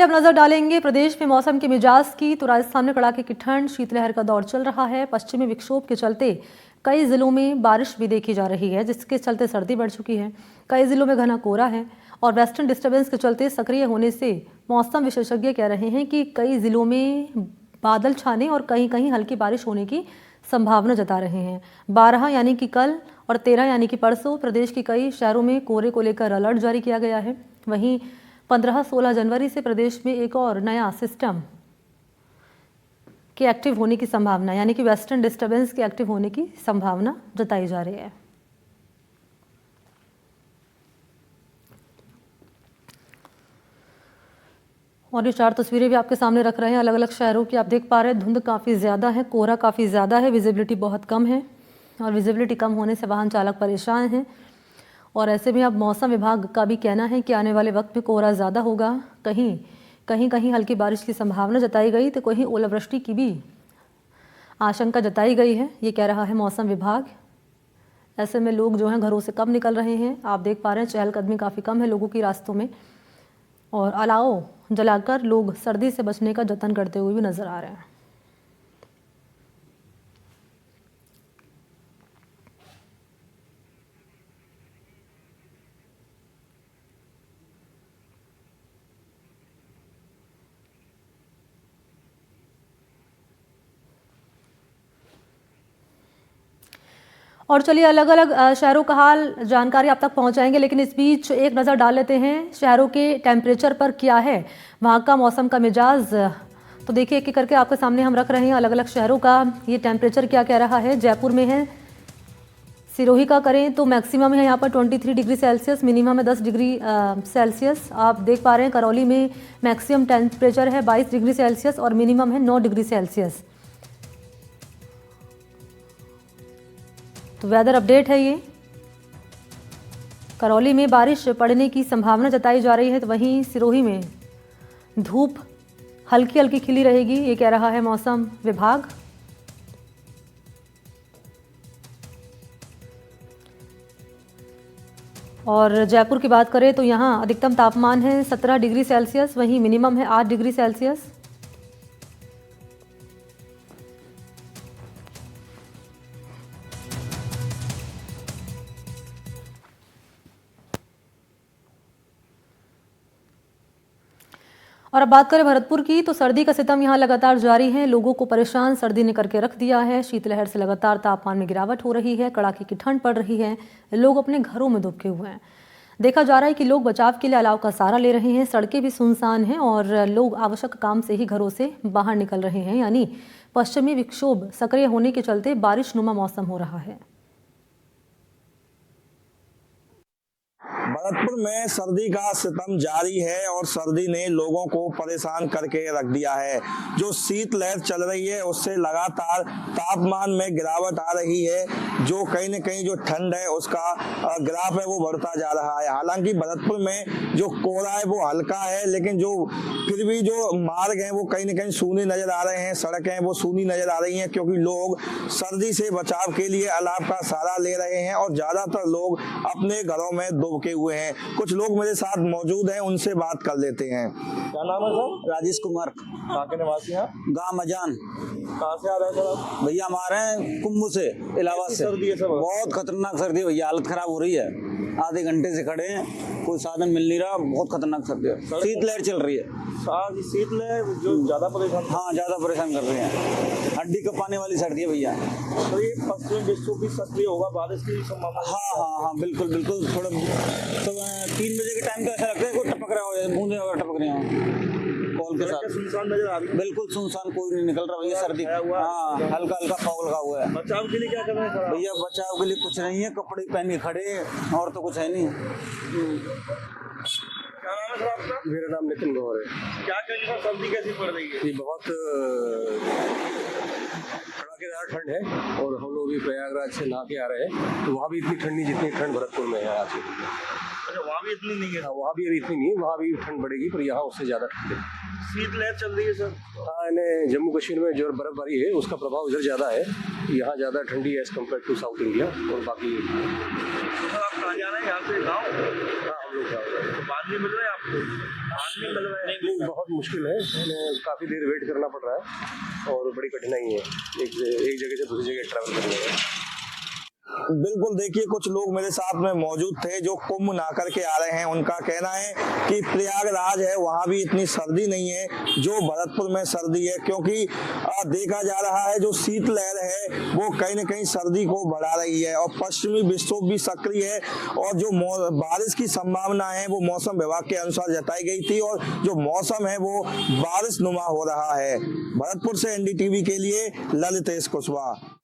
अब नजर डालेंगे प्रदेश में मौसम के मिजाज की। तो राजस्थान में कड़ाके की ठंड, शीतलहर का दौर चल रहा है। पश्चिमी विक्षोभ के चलते कई जिलों में बारिश भी देखी जा रही है, जिसके चलते सर्दी बढ़ चुकी है। कई जिलों में घना कोहरा है और वेस्टर्न डिस्टर्बेंस के चलते सक्रिय होने से मौसम विशेषज्ञ कह रहे हैं कि कई जिलों में बादल छाने और कहीं कहीं हल्की बारिश होने की संभावना जता रहे हैं। 12 यानी कि कल और 13 यानी कि परसों प्रदेश के कई शहरों में कोहरे को लेकर अलर्ट जारी किया गया है। वहीं 15-16 जनवरी से प्रदेश में एक और नया सिस्टम के एक्टिव होने की संभावना, यानी कि वेस्टर्न डिस्टर्बेंस के एक्टिव होने की संभावना जताई जा रही है। और ये 4 तस्वीरें भी आपके सामने रख रहे हैं अलग अलग शहरों की। आप देख पा रहे हैं धुंध काफ़ी ज़्यादा है, कोहरा काफ़ी ज़्यादा है, विजिबिलिटी बहुत कम है और विजिबिलिटी कम होने से वाहन चालक परेशान हैं। और ऐसे में अब मौसम विभाग का भी कहना है कि आने वाले वक्त में कोहरा ज़्यादा होगा। कहीं हल्की बारिश की संभावना जताई गई तो कहीं ओलावृष्टि की भी आशंका जताई गई है, ये कह रहा है मौसम विभाग। ऐसे में लोग जो हैं घरों से कम निकल रहे हैं। आप देख पा रहे हैं चहलकदमी काफ़ी कम है लोगों की रास्तों में और अलाव जलाकर लोग सर्दी से बचने का जतन करते हुए भी नजर आ रहे हैं। और चलिए अलग अलग शहरों का हाल जानकारी आप तक पहुंचाएंगे, लेकिन इस बीच एक नज़र डाल लेते हैं शहरों के टेम्परेचर पर क्या है वहां का मौसम का मिजाज। तो देखिए एक एक करके आपके सामने हम रख रहे हैं अलग अलग शहरों का ये टेम्परेचर क्या कह रहा है। जयपुर में है, सिरोही का करें तो मैक्सिमम है यहाँ पर 23 डिग्री सेल्सियस, मिनिमम है 10 डिग्री सेल्सियस। आप देख पा रहे हैं करौली में मैक्सिमम टेम्परेचर है 22 डिग्री सेल्सियस और मिनिमम है 9 डिग्री सेल्सियस। तो वेदर अपडेट है ये। करौली में बारिश पड़ने की संभावना जताई जा रही है, तो वहीं सिरोही में धूप हल्की हल्की खिली रहेगी, ये कह रहा है मौसम विभाग। और जयपुर की बात करें तो यहाँ अधिकतम तापमान है 17 डिग्री सेल्सियस, वहीं मिनिमम है 8 डिग्री सेल्सियस। और अब बात करें भरतपुर की, तो सर्दी का सितम यहाँ लगातार जारी है। लोगों को परेशान सर्दी ने करके रख दिया है। शीतलहर से लगातार तापमान में गिरावट हो रही है, कड़ाके की ठंड पड़ रही है, लोग अपने घरों में दुबके हुए हैं। देखा जा रहा है कि लोग बचाव के लिए अलाव का सहारा ले रहे हैं। सड़कें भी सुनसान हैं और लोग आवश्यक काम से ही घरों से बाहर निकल रहे हैं, यानी पश्चिमी विक्षोभ सक्रिय होने के चलते बारिशनुमा मौसम हो रहा है। भरतपुर में सर्दी का सितम जारी है और सर्दी ने लोगों को परेशान करके रख दिया है। जो शीतलहर चल रही है उससे लगातार तापमान में गिरावट आ रही है, जो कहीं न कहीं जो ठंड है उसका ग्राफ है वो बढ़ता जा रहा है। हालांकि भरतपुर में जो कोहरा है वो हल्का है, लेकिन जो फिर भी जो मार्ग हैं वो कहीं न कहीं सूनी नजर आ रहे हैं, सड़कें वो सूनी नजर आ रही हैं, क्योंकि लोग सर्दी से बचाव के लिए अलाव का सहारा ले रहे हैं और ज्यादातर लोग अपने घरों में दुबके हुए हैं। कुछ लोग मेरे साथ मौजूद हैं, उनसे बात कर लेते हैं। क्या नाम है सर? राजेश कुमार। कहाँ के निवासी हैं? गाँव मजान। कहाँ से आ रहे हैं सर आप? भैया हमारे कुंभ से, इलाहाबाद से। सर्दी है सर? बहुत खतरनाक सर्दी है भैया, हालत खराब हो रही है। आधे घंटे से खड़े हैं, कोई साधन मिल नहीं रहा, बहुत खतरनाक सर्दी है। शीतलहर चल रही है। शीतलहर जो ज्यादा परेशान? हाँ, ज्यादा परेशान कर रहे हैं, हड्डी कपाने वाली सर्दी है भैया। तो ये पश्चिमी विक्षोभ भी सक्रिय होगा, बारिश की संभावना? हाँ, बिल्कुल बिल्कुल। थोड़ा तो 3 बजे के टाइम तो ऐसा लगता है कोई टपक रहा हो, बूंदे वगैरह टपक रहे हो कॉल के साथ। सुनसान नजर आ रही है? बिल्कुल सुनसान, कोई नहीं निकल रहा भैया। सर्दी हाँ, हल्का हल्का फॉग लगा हुआ है। बचाव के लिए क्या कर रहे हैं सर? भैया बचाव के लिए कुछ नहीं है, कपड़े पहन के खड़े हैं और तो कुछ है नहीं। क्या नाम है सर आपका? मेरा नाम नितिन गौर है। क्या कहेंगे सर, सर्दी कैसी पड़ रही है? ये बहुत कड़ाकेदार ठंड है और हम लोग भी प्रयागराज से नहा के आ रहे हैं, तो वहाँ भी इतनी ठंड नहीं जितनी ठंड भरतपुर में है आज के दिन में। अच्छा, वहाँ भी इतनी नहीं है? वहाँ भी अभी इतनी नहीं है, वहाँ भी ठंड बढ़ेगी, पर यहाँ उससे ज़्यादा ठंड है। शीतलहर चल रही है सर? हाँ, इन्हें जम्मू कश्मीर में जो बर्फबारी है उसका प्रभाव इधर ज़्यादा है, यहाँ ज़्यादा ठंडी है as compared to South India. और बाकी सर आप कहाँ जा रहे हैं? यहाँ से गाँव? हाँ, हम लोग तो बाद में मिल रहे हैं आपको? में मतलब है? नहीं, बहुत मुश्किल है, काफ़ी देर वेट करना पड़ रहा है और बड़ी कठिनाई है एक जगह से दूसरी जगह ट्रैवल करने में। बिल्कुल, देखिए कुछ लोग मेरे साथ में मौजूद थे जो कुंभ नहा करके आ रहे हैं। उनका कहना है कि प्रयागराज है वहाँ भी इतनी सर्दी नहीं है जो भरतपुर में सर्दी है, क्योंकि देखा जा रहा है जो शीतलहर है वो कहीं न कहीं सर्दी को बढ़ा रही है और पश्चिमी विक्षोभ भी सक्रिय है और जो बारिश की संभावना है वो मौसम विभाग के अनुसार जताई गई थी और जो मौसम है वो बारिश नुमा हो रहा है। भरतपुर से एनडीटीवी के लिए ललितेश कुशवाहा।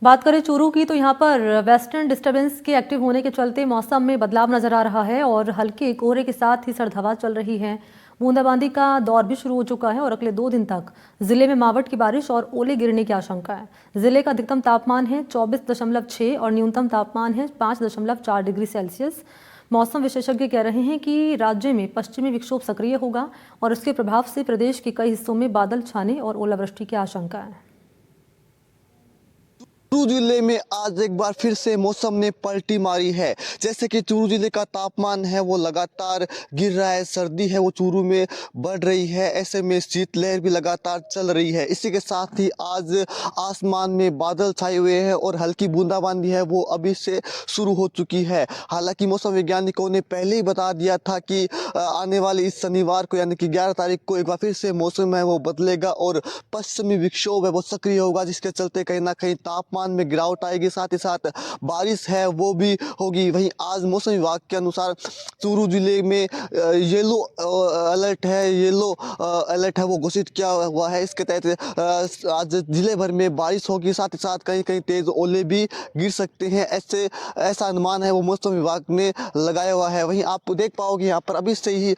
बात करें चूरू की तो यहाँ पर वेस्टर्न डिस्टर्बेंस के एक्टिव होने के चलते मौसम में बदलाव नजर आ रहा है और हल्के कोहरे के साथ ही सर्द हवा चल रही है। बूंदाबांदी का दौर भी शुरू हो चुका है और अगले 2 दिन तक जिले में मावठ की बारिश और ओले गिरने की आशंका है। जिले का अधिकतम तापमान है 24.6 और न्यूनतम तापमान है 5.4 डिग्री सेल्सियस। मौसम विशेषज्ञ कह रहे हैं कि राज्य में पश्चिमी विक्षोभ सक्रिय होगा और इसके प्रभाव से प्रदेश के कई हिस्सों में बादल छाने और ओलावृष्टि की आशंका है। चूरू जिले में आज एक बार फिर से मौसम ने पलटी मारी है। जैसे कि चूरू जिले का तापमान है वो लगातार गिर रहा है, सर्दी है वो चूरू में बढ़ रही है, ऐसे में शीतलहर भी लगातार चल रही है। इसी के साथ ही आज आसमान में बादल छाए हुए हैं और हल्की बूंदाबांदी है वो अभी से शुरू हो चुकी है। हालांकि मौसम वैज्ञानिकों ने पहले ही बता दिया था कि आने वाले इस शनिवार को यानी कि 11 तारीख को एक बार फिर से मौसम है वो बदलेगा और पश्चिमी विक्षोभ है वो सक्रिय होगा, जिसके चलते कहीं ना कहीं तापमान में गिरावट आएगी, साथ ही साथ बारिश है वो भी होगी। वहीं आज मौसम विभाग के अनुसार चूरू जिले में येलो अलर्ट है वो घोषित किया हुआ है। इसके तहत आज जिले भर में बारिश होगी, साथ ही साथ कहीं कहीं तेज ओले भी गिर सकते हैं, ऐसा अनुमान है वो मौसम विभाग ने लगाया हुआ है। वहीं आप देख पाओगे यहाँ पर अभी से ही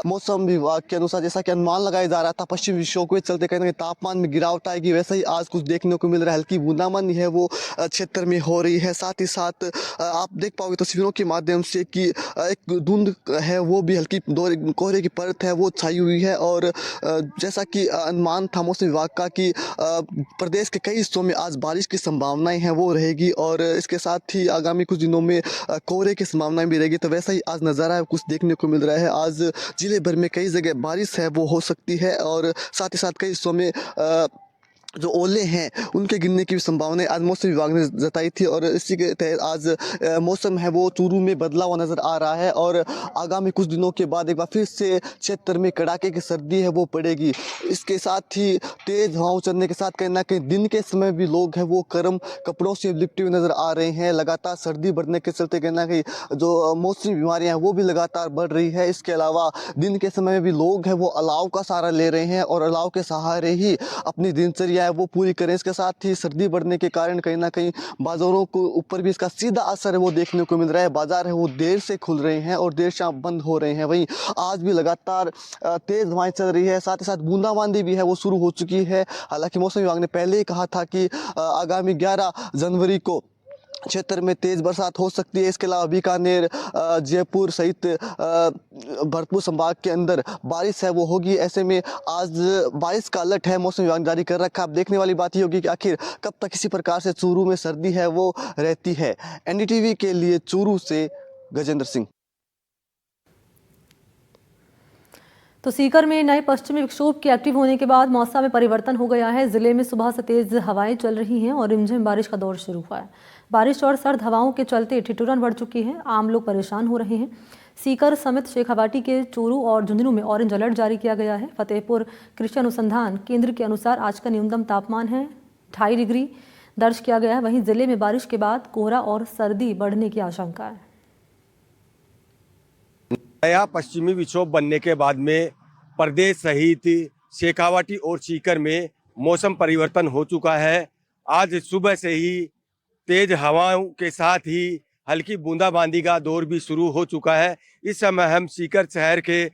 मौसम विभाग के अनुसार जैसा कि अनुमान लगाया जा रहा था पश्चिमी विक्षोभ के चलते कहीं ना कहीं तापमान में गिरावट आएगी, वैसे ही आज कुछ देखने को मिल रहा है। हल्की बूंदाबांदी है वो क्षेत्र में हो रही है। साथ ही साथ आप देख पाओगे तस्वीरों के माध्यम से कि एक धुंध है वो भी हल्की कोहरे की परत है वो छाई हुई है और जैसा कि अनुमान था मौसम विभाग का कि प्रदेश के कई हिस्सों में आज बारिश की संभावनाएं हैं वो रहेगी और इसके साथ ही आगामी कुछ दिनों में कोहरे की संभावनाएं भी रहेगी। तो वैसा ही आज नज़ारा कुछ देखने को मिल रहा है। आज जिले भर में कई जगह बारिश है वो हो सकती है और साथ ही साथ कई हिस्सों में जो ओले हैं उनके गिरने की भी संभावना आज मौसम विभाग ने जताई थी और इसी के तहत आज मौसम है वो चूरू में बदला हुआ नज़र आ रहा है और आगामी कुछ दिनों के बाद एक बार फिर से क्षेत्र में कड़ाके की सर्दी है वो पड़ेगी। इसके साथ ही तेज़ हवाओं चलने के साथ कहीं ना कहीं दिन के समय भी लोग हैं वो गर्म कपड़ों से लिपटे हुए नज़र आ रहे हैं। लगातार सर्दी बढ़ने के चलते कहीं ना कहीं जो मौसमी बीमारियाँ हैं वो भी लगातार बढ़ रही है। इसके अलावा दिन के समय में भी लोग हैं वो अलाव का सहारा ले रहे हैं और अलाव के सहारे ही अपनी दिनचर्या है वो पूरी करें। इसके साथ ही सर्दी बढ़ने के कारण कहीं ना कहीं बाजारों को ऊपर भी इसका सीधा असर है वो देखने को मिल रहा है। बाजार है वो देर से खुल रहे हैं और देर शाम बंद हो रहे हैं। वहीं आज भी लगातार तेज हवाएं चल रही है, साथ ही साथ बूंदाबांदी भी है वो शुरू हो चुकी है। हालांकि मौसम विभाग ने पहले ही कहा था कि आगामी 11 जनवरी को क्षेत्र में तेज बरसात हो सकती है। इसके अलावा बीकानेर, जयपुर सहित भरतपुर संभाग के अंदर बारिश है वो होगी। ऐसे में आज बारिश का अलर्ट है मौसम विभाग जारी कर रखा है। अब देखने वाली बात ये होगी कि आखिर कब तक किसी प्रकार से चूरू में सर्दी है वो रहती है। एनडीटीवी के लिए चूरू से गजेंद्र सिंह। तो सीकर में नए पश्चिमी विक्षोभ के एक्टिव होने के बाद मौसम में परिवर्तन हो गया है। जिले में सुबह से तेज हवाएं चल रही हैं और रिमझिम बारिश का दौर शुरू हुआ है। बारिश और सर्द हवाओं के चलते ठिठुरन बढ़ चुकी है, आम लोग परेशान हो रहे हैं। सीकर समेत शेखावाटी के चूरू और झुंझुनू में ऑरेंज अलर्ट जारी किया गया है। फतेहपुर कृषि अनुसंधान केंद्र के अनुसार आज का न्यूनतम तापमान है 2.5 डिग्री दर्ज किया गया है। वहीं जिले में बारिश के बाद कोहरा और सर्दी बढ़ने की आशंका है। नया पश्चिमी विक्षोभ बनने के बाद में प्रदेश सहित शेखावाटी और सीकर में मौसम परिवर्तन हो चुका है। आज सुबह से ही तेज हवाओं के साथ ही हल्की बूंदाबांदी का दौर भी शुरू हो चुका है। इस समय हम सीकर शहर के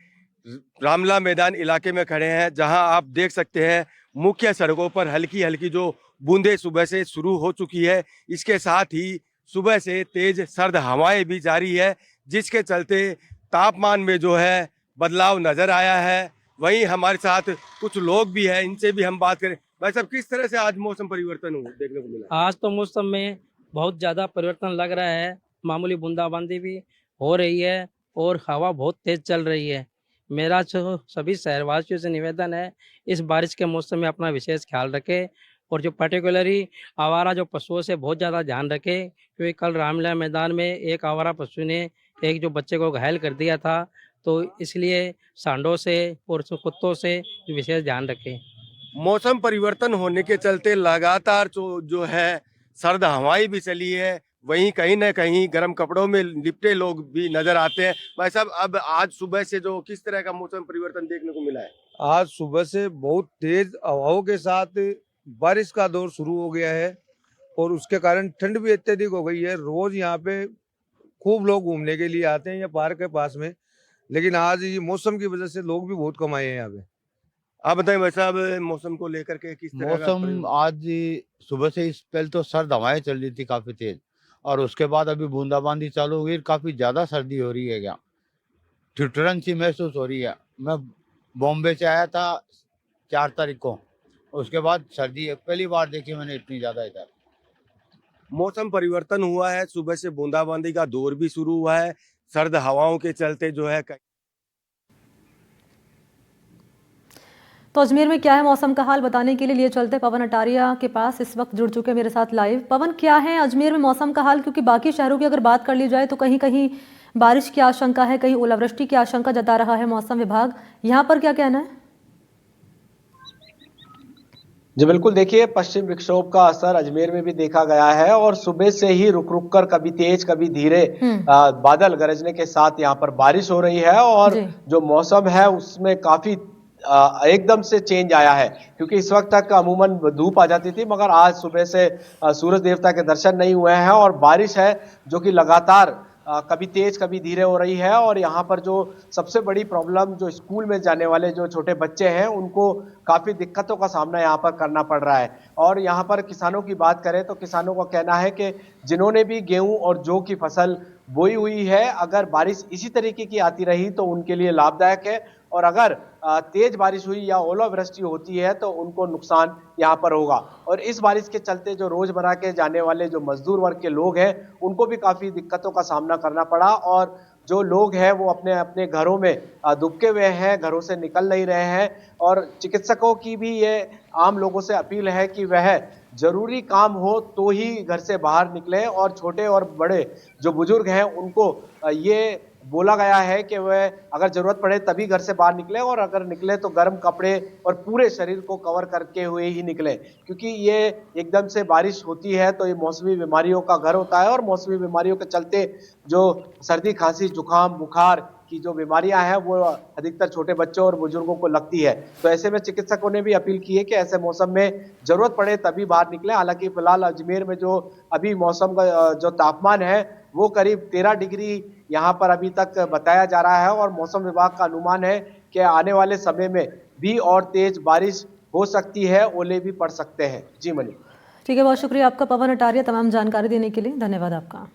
रामला मैदान इलाके में खड़े हैं, जहां आप देख सकते हैं मुख्य सड़कों पर हल्की हल्की जो बूंदें सुबह से शुरू हो चुकी है। इसके साथ ही सुबह से तेज सर्द हवाएं भी जारी है, जिसके चलते तापमान में जो है बदलाव नजर आया है। वहीं हमारे साथ कुछ लोग भी हैं, इनसे भी हम बात करें। भाई साहब, किस तरह से आज मौसम परिवर्तन हुआ देखने को मिला? आज तो मौसम में बहुत ज़्यादा परिवर्तन लग रहा है, मामूली बूंदाबांदी भी हो रही है और हवा बहुत तेज चल रही है। मेरा जो सभी शहरवासियों से निवेदन है, इस बारिश के मौसम में अपना विशेष ख्याल रखें और जो पर्टिकुलरली आवारा जो पशुओं से बहुत ज़्यादा ध्यान रखें, क्योंकि कल रामलीला मैदान में एक आवारा पशु ने एक जो बच्चे को घायल कर दिया था, तो इसलिए सांडों से और कुत्तों से विशेष ध्यान रखें। मौसम परिवर्तन होने के चलते लगातार जो है सर्द हवाएं भी चली है, वहीं कहीं न कहीं गर्म कपड़ों में लिपटे लोग भी नजर आते हैं। भाई साहब, अब आज सुबह से जो किस तरह का मौसम परिवर्तन देखने को मिला है? आज सुबह से बहुत तेज हवाओं के साथ बारिश का दौर शुरू हो गया है और उसके कारण ठंड भी अत्यधिक हो गई है। रोज यहाँ पे खूब लोग घूमने के लिए आते हैं या पार्क के पास में, लेकिन आज ये मौसम की वजह से लोग भी बहुत कम आए हैं यहाँ पे। आप बताएं भाई साहब, मौसम को लेकर के किस तरह का मौसम आज सुबह से इस पहले तो सर्द हवाएं चल रही थी काफी तेज, और उसके बाद अभी बूंदाबांदी चालू हो गई, काफी ज्यादा सर्दी हो रही है। क्या ठिठुरन सी महसूस हो रही है। मैं बॉम्बे से आया था 4 तारीख को, उसके बाद सर्दी पहली बार देखी मैंने इतनी ज्यादा इधर। मौसम परिवर्तन हुआ है, सुबह से बूंदाबांदी का दौर भी शुरू हुआ है, सर्द हवाओं के चलते जो है तो अजमेर में क्या है मौसम का हाल बताने के लिए चलते पवन अटारिया के पास, इस वक्त जुड़ चुके मेरे साथ लाइव। पवन, क्या है अजमेर में मौसम का हाल? क्योंकि बाकी शहरों की अगर बात कर ली जाए तो कहीं कहीं बारिश की आशंका है, कहीं ओलावृष्टि की आशंका जता रहा है मौसम विभाग। यहाँ पर क्या कहना है? जी बिल्कुल, देखिए पश्चिम विक्षोभ का असर अजमेर में भी देखा गया है और सुबह से ही रुक रुक कर कभी तेज कभी धीरे बादल गरजने के साथ यहाँ पर बारिश हो रही है और जो मौसम है उसमें काफी एकदम से चेंज आया है, क्योंकि इस वक्त तक अमूमन धूप आ जाती थी, मगर आज सुबह से सूरज देवता के दर्शन नहीं हुए हैं और बारिश है जो कि लगातार कभी तेज कभी धीरे हो रही है। और यहाँ पर जो सबसे बड़ी प्रॉब्लम, जो स्कूल में जाने वाले जो छोटे बच्चे हैं उनको काफी दिक्कतों का सामना यहाँ पर करना पड़ रहा है। और यहाँ पर किसानों की बात करें तो किसानों का कहना है कि जिन्होंने भी गेहूं और जौ की फसल बोई हुई है, अगर बारिश इसी तरीके की आती रही तो उनके लिए लाभदायक है, और अगर तेज बारिश हुई या ओलावृष्टि होती है तो उनको नुकसान यहाँ पर होगा। और इस बारिश के चलते जो रोजमर्रा के जाने वाले जो मजदूर वर्ग के लोग हैं उनको भी काफी दिक्कतों का सामना करना पड़ा, और जो लोग हैं वो अपने अपने घरों में दुबके हुए हैं, घरों से निकल नहीं रहे हैं। और चिकित्सकों की भी ये आम लोगों से अपील है कि वह जरूरी काम हो तो ही घर से बाहर निकले, और छोटे और बड़े जो बुजुर्ग हैं उनको ये बोला गया है कि वह अगर जरूरत पड़े तभी घर से बाहर निकले, और अगर निकले तो गर्म कपड़े और पूरे शरीर को कवर करके हुए ही निकले, क्योंकि ये एकदम से बारिश होती है तो ये मौसमी बीमारियों का घर होता है, और मौसमी बीमारियों के चलते जो सर्दी खांसी जुकाम बुखार की जो बीमारियां हैं वो अधिकतर छोटे बच्चों और बुजुर्गों को लगती है। तो ऐसे में चिकित्सकों ने भी अपील की है कि ऐसे मौसम में जरूरत पड़े तभी बाहर निकले। हालांकि फिलहाल अजमेर में जो अभी मौसम का जो तापमान है वो करीब 13 डिग्री यहाँ पर अभी तक बताया जा रहा है, और मौसम विभाग का अनुमान है कि आने वाले समय में भी और तेज बारिश हो सकती है, ओले भी पड़ सकते हैं। जी मनी। ठीक है, बहुत शुक्रिया आपका पवन अटारिया, तमाम जानकारी देने के लिए धन्यवाद आपका।